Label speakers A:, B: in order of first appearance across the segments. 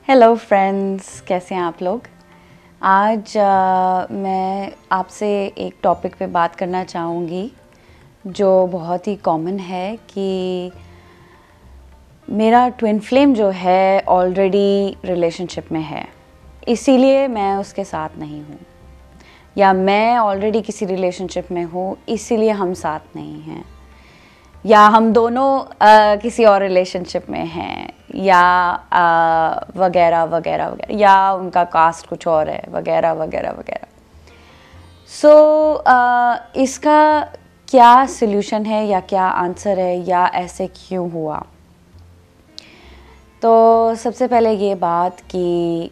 A: Hello friends, कैसे हैं आप लोग। आज मैं आपसे एक टॉपिक पे बात करना चाहूँगी जो बहुत ही कॉमन है कि मेरा ट्विन फ्लेम जो है ऑलरेडी रिलेशनशिप में है, इसीलिए मैं उसके साथ नहीं हूँ, या मैं ऑलरेडी किसी रिलेशनशिप में हूँ इसीलिए हम साथ नहीं हैं, या हम दोनों किसी और रिलेशनशिप में हैं, या वगैरह वगैरह वगैरह, या उनका कास्ट कुछ और है, वगैरह वगैरह वगैरह। इसका क्या सल्यूशन है या क्या आंसर है या ऐसे क्यों हुआ। तो सबसे पहले ये बात कि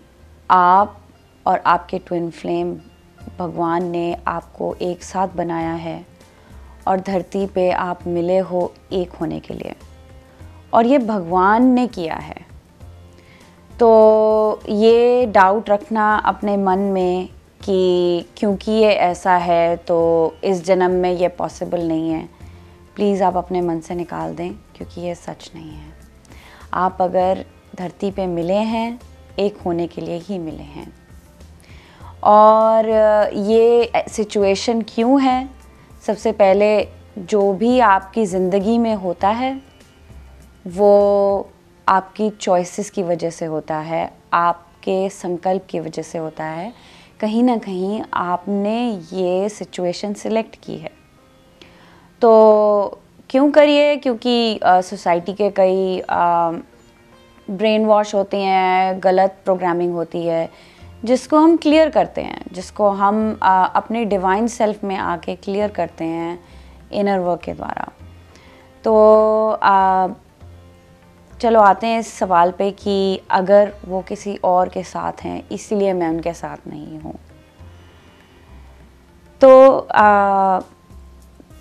A: आप और आपके ट्विन फ्लेम, भगवान ने आपको एक साथ बनाया है और धरती पे आप मिले हो एक होने के लिए, और ये भगवान ने किया है। तो ये डाउट रखना अपने मन में कि क्योंकि ये ऐसा है तो इस जन्म में ये पॉसिबल नहीं है, प्लीज़ आप अपने मन से निकाल दें, क्योंकि ये सच नहीं है। आप अगर धरती पे मिले हैं एक होने के लिए ही मिले हैं। और ये सिचुएशन क्यों है, सबसे पहले जो भी आपकी ज़िंदगी में होता है वो आपकी चॉइसेस की वजह से होता है, आपके संकल्प की वजह से होता है। कहीं ना कहीं आपने ये सिचुएशन सिलेक्ट की है। तो क्यों करिए, क्योंकि सोसाइटी के कई ब्रेन वॉश होती हैं, गलत प्रोग्रामिंग होती है, जिसको हम क्लियर करते हैं, जिसको हम अपने डिवाइन सेल्फ में आके क्लियर करते हैं इनर वर्क के द्वारा। तो चलो आते हैं इस सवाल पे कि अगर वो किसी और के साथ हैं इसीलिए मैं उनके साथ नहीं हूँ। तो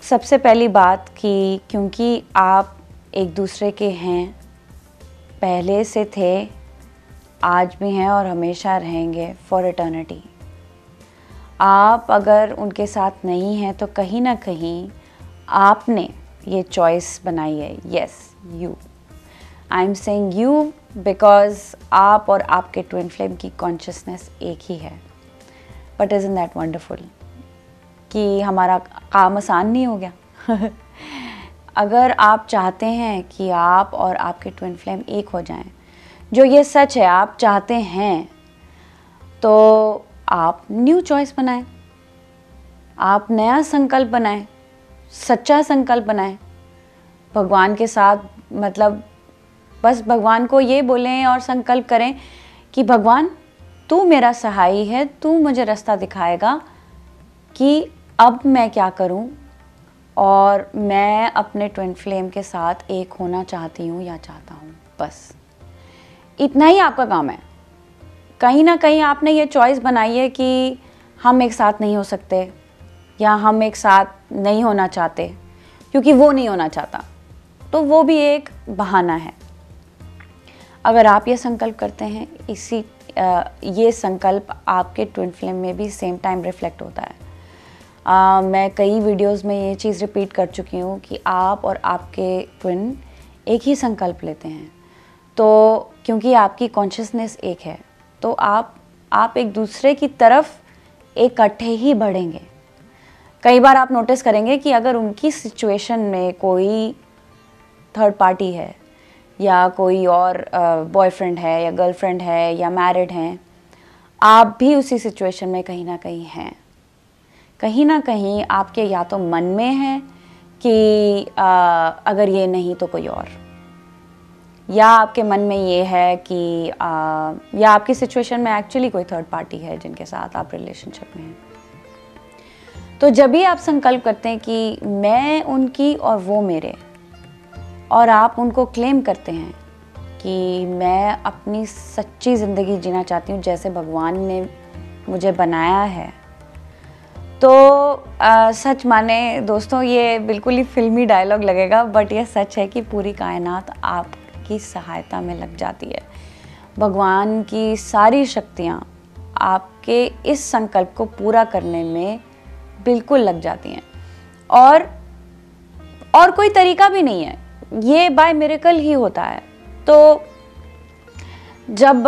A: सबसे पहली बात कि क्योंकि आप एक दूसरे के हैं, पहले से थे, आज भी हैं और हमेशा रहेंगे फॉर इटर्निटी। आप अगर उनके साथ नहीं हैं तो कहीं ना कहीं आपने ये चॉइस बनाई है। Yes, you, I am saying you because आप और आपके ट्विन फ्लेम की कॉन्शियसनेस एक ही है। बट इज़न्ट दैट वंडरफुल कि हमारा काम आसान नहीं हो गया। अगर आप चाहते हैं कि आप और आपके ट्विन फ्लेम एक हो जाएं, जो ये सच है आप चाहते हैं, तो आप न्यू चॉइस बनाएं, आप नया संकल्प बनाएं, सच्चा संकल्प बनाएं भगवान के साथ। मतलब बस भगवान को ये बोलें और संकल्प करें कि भगवान तू मेरा सहाई है, तू मुझे रास्ता दिखाएगा कि अब मैं क्या करूं, और मैं अपने ट्विन फ्लेम के साथ एक होना चाहती हूं या चाहता हूं। बस इतना ही आपका काम है। कहीं ना कहीं आपने ये चॉइस बनाई है कि हम एक साथ नहीं हो सकते, या हम एक साथ नहीं होना चाहते क्योंकि वो नहीं होना चाहता, तो वो भी एक बहाना है। अगर आप ये संकल्प करते हैं, ये संकल्प आपके ट्विन फ्लेम में भी सेम टाइम रिफ्लेक्ट होता है। मैं कई वीडियोस में ये चीज़ रिपीट कर चुकी हूँ कि आप और आपके ट्विन एक ही संकल्प लेते हैं। तो क्योंकि आपकी कॉन्शियसनेस एक है, तो आप एक दूसरे की तरफ इकट्ठे ही बढ़ेंगे। कई बार आप नोटिस करेंगे कि अगर उनकी सिचुएशन में कोई थर्ड पार्टी है, या कोई और बॉयफ्रेंड है या गर्लफ्रेंड है या मैरिड हैं, आप भी उसी सिचुएशन में कहीं ना कहीं हैं। कहीं ना कहीं आपके या तो मन में है कि अगर ये नहीं तो कोई और, या आपके मन में ये है कि या आपकी सिचुएशन में एक्चुअली कोई थर्ड पार्टी है जिनके साथ आप रिलेशनशिप में हैं। तो जब भी आप संकल्प करते हैं कि मैं उनकी और वो मेरे, और आप उनको क्लेम करते हैं कि मैं अपनी सच्ची ज़िंदगी जीना चाहती हूँ जैसे भगवान ने मुझे बनाया है, तो सच माने दोस्तों, ये बिल्कुल ही फिल्मी डायलॉग लगेगा, बट ये सच है कि पूरी कायनात आपकी सहायता में लग जाती है। भगवान की सारी शक्तियाँ आपके इस संकल्प को पूरा करने में बिल्कुल लग जाती हैं, और कोई तरीका भी नहीं है, ये बाय मिरेकल ही होता है। तो जब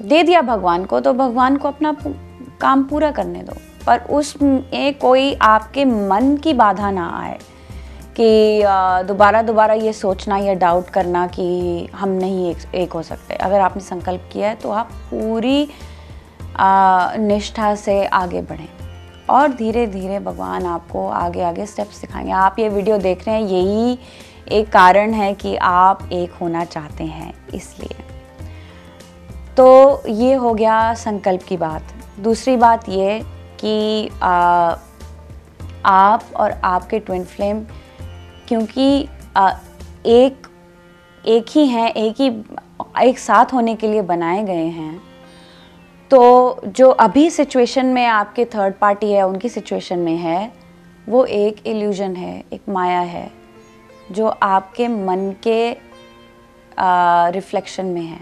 A: दे दिया भगवान को, तो भगवान को अपना काम पूरा करने दो, पर उसमें कोई आपके मन की बाधा ना आए कि दोबारा ये सोचना या डाउट करना कि हम नहीं एक हो सकते। अगर आपने संकल्प किया है तो आप पूरी निष्ठा से आगे बढ़ें और धीरे धीरे भगवान आपको आगे आगे स्टेप्स सिखाएंगे। आप ये वीडियो देख रहे हैं, यही एक कारण है कि आप एक होना चाहते हैं, इसलिए। तो ये हो गया संकल्प की बात। दूसरी बात ये कि आप और आपके ट्विन फ्लेम, क्योंकि एक ही हैं, एक साथ होने के लिए बनाए गए हैं, तो जो अभी सिचुएशन में आपके थर्ड पार्टी है, उनकी सिचुएशन में है, वो एक इल्यूजन है, एक माया है जो आपके मन के रिफ्लेक्शन में है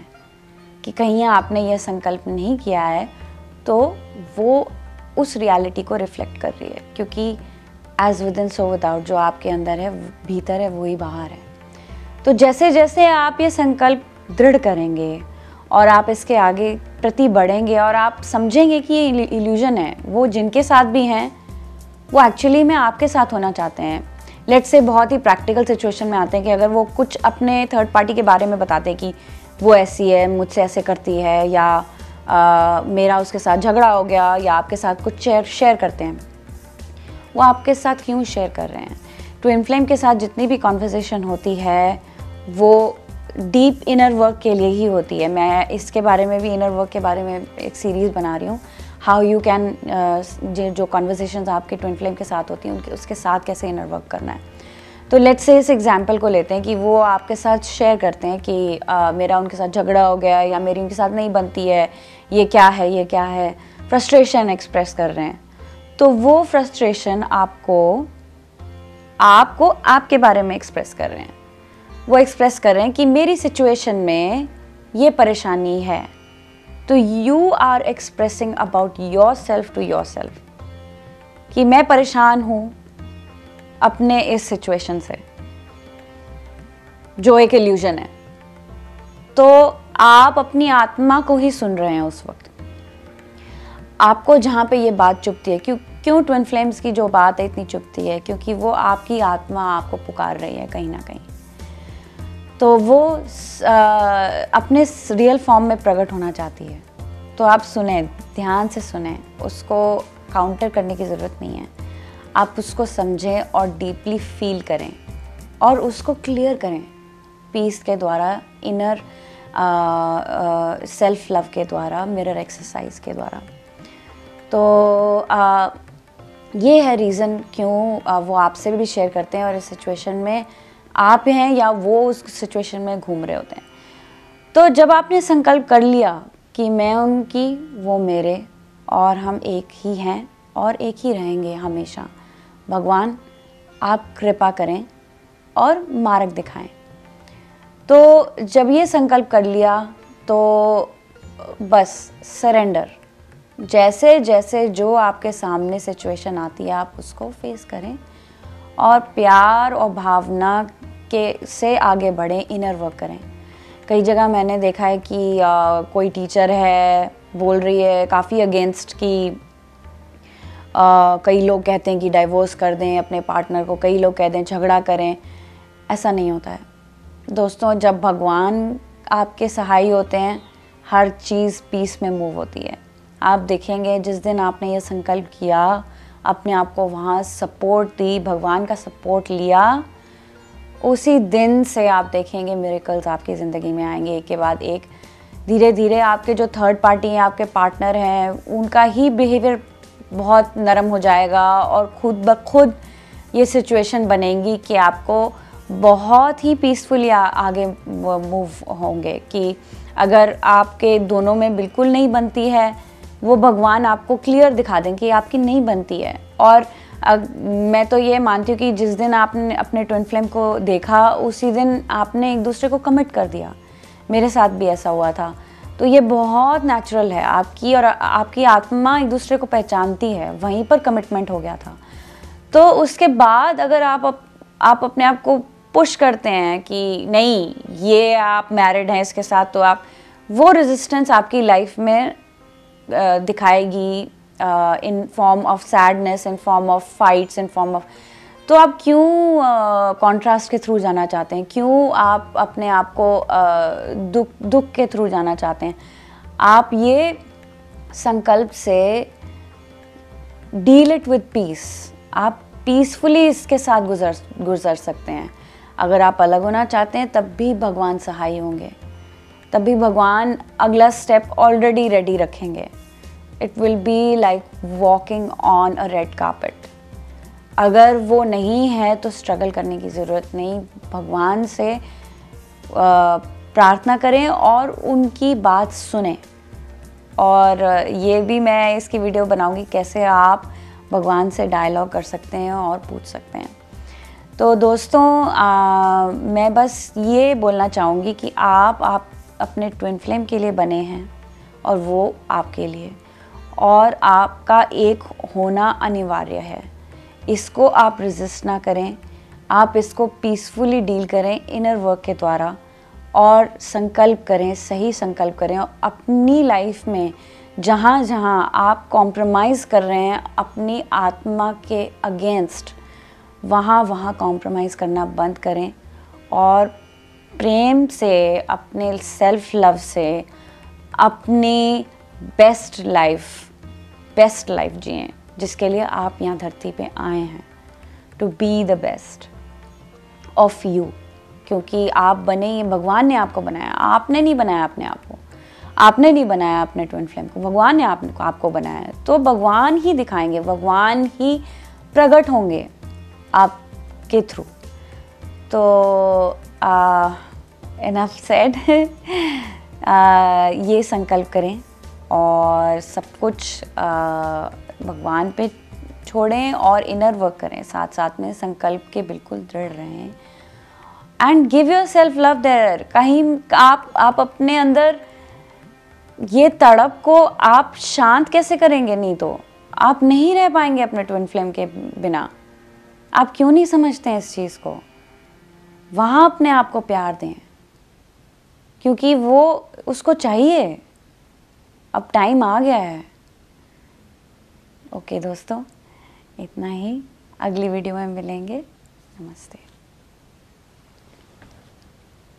A: कि कहीं आपने यह संकल्प नहीं किया है तो वो उस रियलिटी को रिफ्लेक्ट कर रही है, क्योंकि as within so without, जो आपके अंदर है, भीतर है, वही बाहर है। तो जैसे जैसे आप ये संकल्प दृढ़ करेंगे और आप इसके आगे प्रति बढ़ेंगे और आप समझेंगे कि ये इल्यूजन है, वो जिनके साथ भी हैं वो एक्चुअली में आपके साथ होना चाहते हैं। लेट्स से बहुत ही प्रैक्टिकल सिचुएशन में आते हैं कि अगर वो कुछ अपने थर्ड पार्टी के बारे में बताते हैं कि वो ऐसी है, मुझसे ऐसे करती है, या मेरा उसके साथ झगड़ा हो गया, या आपके साथ कुछ शेयर करते हैं, वो आपके साथ क्यों शेयर कर रहे हैं? ट्विन फ्लेम के साथ जितनी भी कॉन्वर्सेशन होती है वो डीप इनर वर्क के लिए ही होती है। मैं इसके बारे में भी, इनर वर्क के बारे में एक सीरीज़ बना रही हूँ, हाउ यू कैन, जो कॉन्वर्सेशंस आपके ट्विन फ्लेम के साथ होती हैं उनके उसके साथ कैसे इनर वर्क करना है। तो लेट्स से इस एग्जांपल को लेते हैं कि वो आपके साथ शेयर करते हैं कि मेरा उनके साथ झगड़ा हो गया, या मेरी उनके साथ नहीं बनती है, ये क्या है, फ्रस्ट्रेशन एक्सप्रेस कर रहे हैं। तो वो फ्रस्ट्रेशन आपको आपके बारे में एक्सप्रेस कर रहे हैं। वो एक्सप्रेस कर रहे हैं कि मेरी सिचुएशन में ये परेशानी है। तो you are expressing about yourself to yourself कि मैं परेशान हूँ अपने इस सिचुएशन से, जो एक इल्यूजन है। तो आप अपनी आत्मा को ही सुन रहे हैं उस वक्त। आपको जहाँ पे ये बात चुभती है, क्यों ट्विन फ्लेम्स की जो बात है इतनी चुभती है, क्योंकि वो आपकी आत्मा आपको पुकार रही है कहीं ना कहीं। तो वो अपने रियल फॉर्म में प्रकट होना चाहती है। तो आप सुने, ध्यान से सुने, उसको काउंटर करने की ज़रूरत नहीं है। आप उसको समझें और डीपली फील करें और उसको क्लियर करें पीस के द्वारा, इनर सेल्फ लव के द्वारा, मिरर एक्सरसाइज के द्वारा। तो ये है रीज़न क्यों वो आपसे भी शेयर करते हैं और इस सिचुएशन में आप हैं या वो उस सिचुएशन में घूम रहे होते हैं। तो जब आपने संकल्प कर लिया कि मैं उनकी, वो मेरे, और हम एक ही हैं और एक ही रहेंगे हमेशा, भगवान आप कृपा करें और मार्ग दिखाएं। तो जब ये संकल्प कर लिया तो बस सरेंडर, जैसे जैसे जो आपके सामने सिचुएशन आती है आप उसको फेस करें और प्यार और भावना के से आगे बढ़ें, इनर वर्क करें। कई जगह मैंने देखा है कि कोई टीचर है, बोल रही है काफ़ी अगेंस्ट कि कई लोग कहते हैं कि डाइवोर्स कर दें अपने पार्टनर को, कई लोग कहते हैं झगड़ा करें। ऐसा नहीं होता है दोस्तों। जब भगवान आपके सहाय होते हैं, हर चीज़ पीस में मूव होती है। आप देखेंगे जिस दिन आपने ये संकल्प किया, अपने आप को वहाँ सपोर्ट दी, भगवान का सपोर्ट लिया, उसी दिन से आप देखेंगे मिरेकल्स आपकी ज़िंदगी में आएंगे एक के बाद एक। धीरे धीरे आपके जो थर्ड पार्टी हैं, आपके पार्टनर हैं, उनका ही बिहेवियर बहुत नरम हो जाएगा और खुद ब खुद ये सिचुएशन बनेगी कि आपको बहुत ही पीसफुली आगे मूव होंगे। कि अगर आपके दोनों में बिल्कुल नहीं बनती है, वो भगवान आपको क्लियर दिखा दें कि आपकी नहीं बनती है। और मैं तो ये मानती हूँ कि जिस दिन आपने अपने ट्विन फ्लेम को देखा, उसी दिन आपने एक दूसरे को कमिट कर दिया। मेरे साथ भी ऐसा हुआ था। तो ये बहुत नेचुरल है, आपकी और आपकी आत्मा एक दूसरे को पहचानती है, वहीं पर कमिटमेंट हो गया था। तो उसके बाद अगर आप अपने आप को पुश करते हैं कि नहीं ये आप मैरिड हैं इसके साथ, तो आप वो रेजिस्टेंस आपकी लाइफ में दिखाएगी in form of sadness, in form of fights, in form of, तो आप क्यों कॉन्ट्रास्ट के थ्रू जाना चाहते हैं? क्यों आप अपने आप को दुख के थ्रू जाना चाहते हैं? आप ये संकल्प से डील इट विद पीस, आप पीसफुली इसके साथ गुजर सकते हैं। अगर आप अलग होना चाहते हैं तब भी भगवान सहाय होंगे, तब भी भगवान अगला स्टेप ऑलरेडी रेडी रखेंगे। It will be like walking on a red carpet. अगर वो नहीं है तो स्ट्रगल करने की ज़रूरत नहीं, भगवान से प्रार्थना करें और उनकी बात सुने। और ये भी मैं इसकी वीडियो बनाऊंगी कैसे आप भगवान से डायलॉग कर सकते हैं और पूछ सकते हैं। तो दोस्तों मैं बस ये बोलना चाहूँगी कि आप अपने ट्विन फ्लेम के लिए बने हैं और वो आपके लिए, और आपका एक होना अनिवार्य है। इसको आप रेजिस्ट ना करें, आप इसको पीसफुली डील करें इनर वर्क के द्वारा, और संकल्प करें, सही संकल्प करें। और अपनी लाइफ में जहाँ जहाँ आप कॉम्प्रोमाइज़ कर रहे हैं अपनी आत्मा के अगेंस्ट, वहाँ वहाँ कॉम्प्रोमाइज़ करना बंद करें और प्रेम से, अपने सेल्फ लव से अपनी बेस्ट लाइफ जिएं, जिसके लिए आप यहाँ धरती पे आए हैं, to be the best of you. क्योंकि आप बने, ये भगवान ने आपको बनाया, आपने नहीं बनाया अपने आप को, आपने नहीं बनाया अपने ट्विन फ्लेम को, भगवान ने आपको बनाया है। तो भगवान ही दिखाएंगे, भगवान ही प्रकट होंगे आपके थ्रू। तो इनफ सेड ये संकल्प करें और सब कुछ भगवान पे छोड़ें और इनर वर्क करें, साथ साथ में संकल्प के बिल्कुल दृढ़ रहें। And give yourself love there. कहीं आप अपने अंदर ये तड़प को आप शांत कैसे करेंगे? नहीं तो आप नहीं रह पाएंगे अपने ट्विन फ्लेम के बिना। आप क्यों नहीं समझते हैं इस चीज़ को? वहाँ अपने आप को प्यार दें, क्योंकि वो उसको चाहिए, अब टाइम आ गया है। ओके दोस्तों, इतना ही, अगली वीडियो में मिलेंगे। नमस्ते।